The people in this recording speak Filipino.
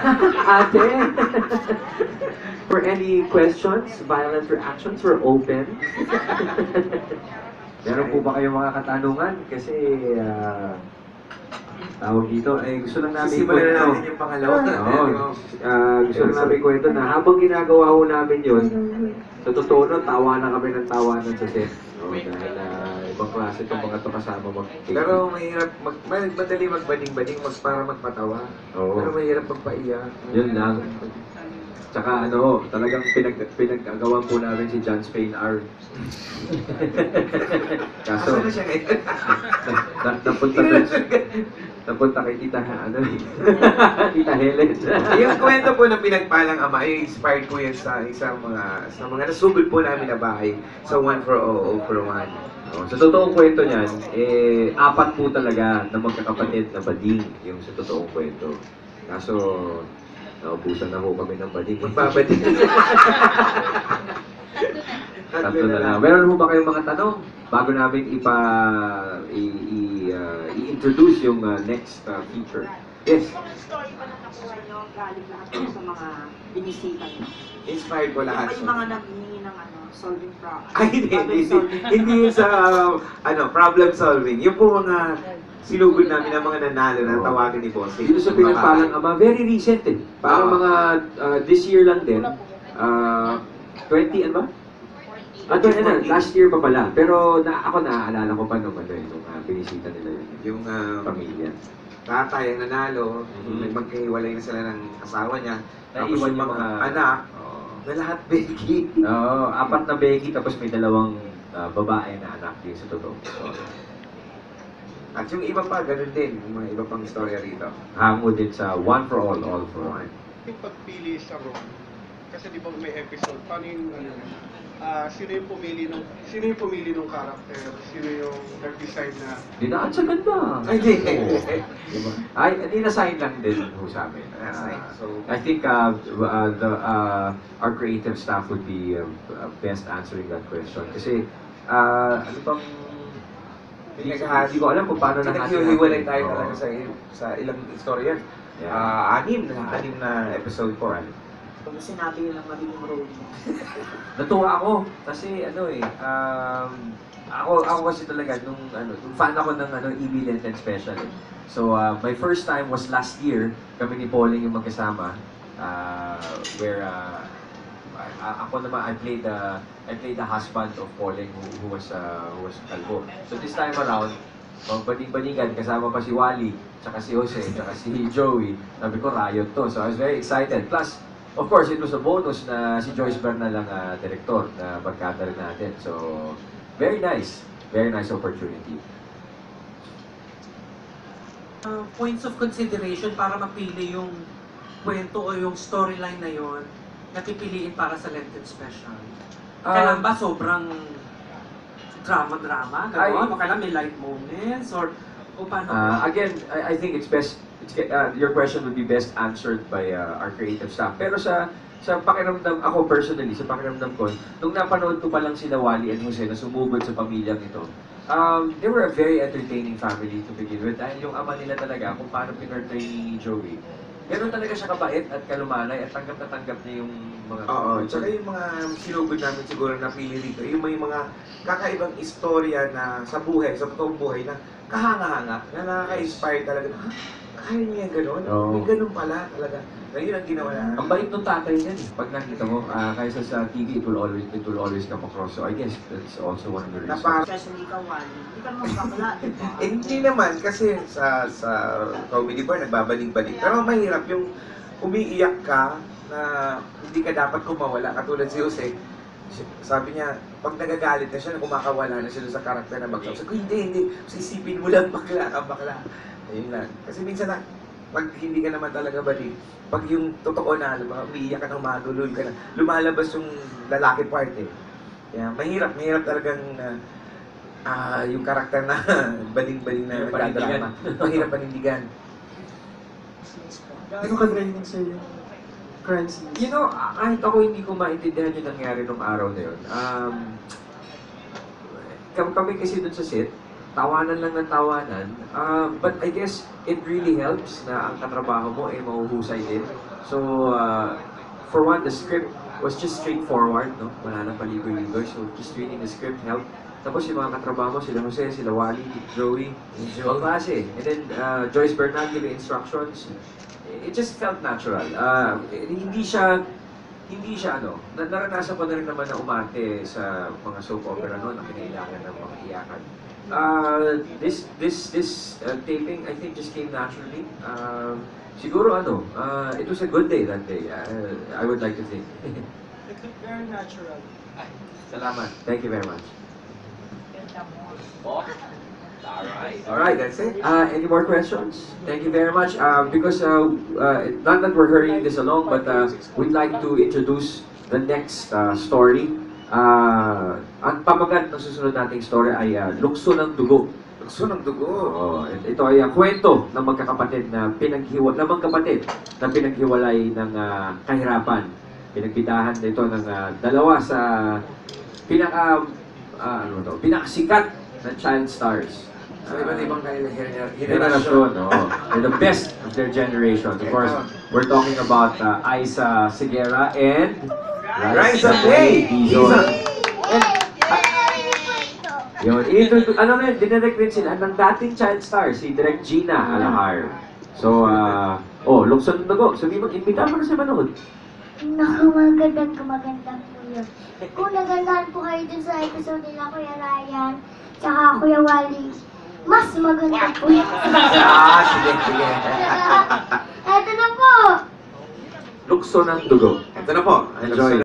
Ate, for any questions, violent reactions, we're open. Meron po ba kayong mga katanungan? Kasi, tawag dito, gusto lang namin Sisimulan na natin yung pangalawa. Oo, gusto lang namin kwento na habang ginagawa ho namin yun, sa totoo nun, tawanan kami ng tawanan sa set. Dahil ibang klase itong mga ito kasama Pero mahirap, madali magbading-bading para magpatawa. Oo. Pero mahirap magpaiyak. Yun lang. Tsaka talagang pinag-agawan po namin si John Spain R. Kaso, Asa na siya ngayon? napunta kay Tita, Tita Helen. Yung kwento po ng Pinagpalang Ama ay inspired po yan sa mga nasugod po namin na bahay sa One for All, All for One. Sa totoong kwento niyan, apat po talaga na magkakapatid na bading yung sa totoong kwento. Kaso, naubusan na ho kami ng bading. Magbabading. Tatlo na lang. Meron ho ba kayong mga tanong? Bago namin i-introduce yung next feature. Yes? Yung story ba na nakuha nyo, galing lahat po sa mga binisita nyo? Inspired po lahat. May mga naghihingi ng solving problem. Ay, hindi yun sa, problem solving. Yung po mga sinugod namin ng mga nanalo na tawagan ni Boss. Dito sa Pinagpalang Ama, very recent eh. Parang mga this year lang din. 20, ano ba? 20, last year pa pala. Pero ako naaalala ko pa nung binisita nila Yung pamilya. tatay ang nanalo, magkahiwalay na sila ng asawa niya. Tapos Naiwan yung yung mga mga anak, na lahat Becky. Oo, apat na Becky tapos may dalawang babae na anak din sa totoo. At yung iba pa, ganun din. Yung mga iba pang istorya rito. Hango din sa One for All, All for One. Yung pagpili sa role, kasi di ba may episode, paano yung sino yung pumili ng character, sino yung nag-decide na Dinaan sa ganda. Ay, di. Diba? Ay, hindi na-sign lang din ho sa amin. So, I think our creative staff would be best answering that question. Kasi, ano bang... Hindi ko alam kung paano Naghihiwalay tayo Oo. talaga sa ilang istorya. Yeah. Anim na episode po. Kung sinabi yun ang magiging role mo. Natuwa ako kasi ako kasi talaga nung fan ako ng EB Lenten Special eh. So my first time was last year, kami ni Pauling yung magkasama where ako naman I played the husband of Pauling who was kalbo. So this time around, bading-badingan, kasama pa si Wally, tsaka si Jose, tsaka si Joey. Sabi ko, riot to. So I was very excited. Plus, of course, it was a bonus na si Joyce Bernal lang director na barkada rin natin. So, very nice opportunity. Points of consideration para mapili yung kwento o yung storyline na yon na pipiliin para sa Lenten Special. Kailan ba sobrang drama-drama? Gano'n? O kailan may light moments? Or paano? Again, I think it's best, your question would be best answered by our creative staff. Pero sa pakiramdam, ako personally, sa pakiramdam ko, nung napanood ko pa lang sila Wally and Jose na sumugod sa pamilyang ito, they were a very entertaining family to begin with. Dahil yung ama nila talaga, kung paano pinortray ni Joey, gano'n talaga siya kabait at kalumanay at tanggap na tanggap niya yung mga... Oo, tsaka yung mga sinugod namin siguro na pili dito, yung may mga kakaibang istorya na sa buhay, sa totoong buhay na kahanga-hanga, na nakaka-inspire talaga. Ha? Kaya niya gano'n? Oo. May gano'n pala talaga. Na yun ang ginawa na. Ang bait ng tatay niyan eh. Pag nakita mo, kaysa sa TV, it will always come across. So I guess that's also one of the reasons. Especially ikaw, Wally. Hindi ka naman bakla, di ba? Hindi naman, kasi sa comedy bar, nagbabalik-balik. Pero mahirap yung umiiyak ka na hindi ka dapat kumawala. Katulad si Jose, sabi niya, pag nagagalit na siya, kumakawala na siya sa karakter na bagsaw. Sabi ko, hindi. Sisipin mo lang, bakla ka, bakla. Ayun lang. Kasi minsan pag hindi ka naman talaga balik, pag yung totoo na, umiiyak ka ng madulol ka na, lumalabas yung lalaki part eh. Kaya mahirap talagang yung karakter na baling-baling na nagdadrama. Mahirap panindigan. Ano ka-driving sa'yo? Crime scenes? You know, kahit ako hindi ko maintindihan yung nangyari nung araw na yun. Kami kasi dun sa set, tawanan lang ng tawanan. But I guess it really helps na ang katrabaho mo ay mahuhusay din. So, for one, the script was just straightforward, no? Wala nang paligoy-ligoy. So, just reading the script helped. Tapos yung mga katrabaho mo, sila Jose, sila Wally, Joey, ibang klase. And then, Joyce Bernal giving instructions. It just felt natural. Hindi siya ano, naranasan ko na rin naman na umarte sa mga soap opera noon na kinailangan ng mga iyakan. This taping, I think, just came naturally. Siguro ano, it was a good day that day. I would like to think. It looked very natural. Salamat. Thank you very much. Alright, that's it. Any more questions? Thank you very much. Because not that we're hurrying this along, but we'd like to introduce the next story. Ang pamagat ng susunod nating story ay Lukso ng Dugo. Lukso ng dugo. Ito ay kwento ng magkakapatid na pinaghiwalay ng kahirapan. Pinagbidahan nito ng dalawa sa pinakasikat na child stars. So, iba't ibang Generation. henerasyon. They're the best of their generation. Of course, we're talking about Aiza Sigera and Raisa May Dizon. Yun, dinirect rin sila ng dating child star, si Direk Gina Alahar. So, Lukso ng Dugo. Sabi mo, imbita mo na siya manood. Naku, magandang po yun. Kung nagandahan po kayo dun sa episode nila Kuya Ryan, tsaka Kuya Wally, mas maganda po yun. Sige. Eto na po! Lukso ng Dugo. Ito na po. Enjoy.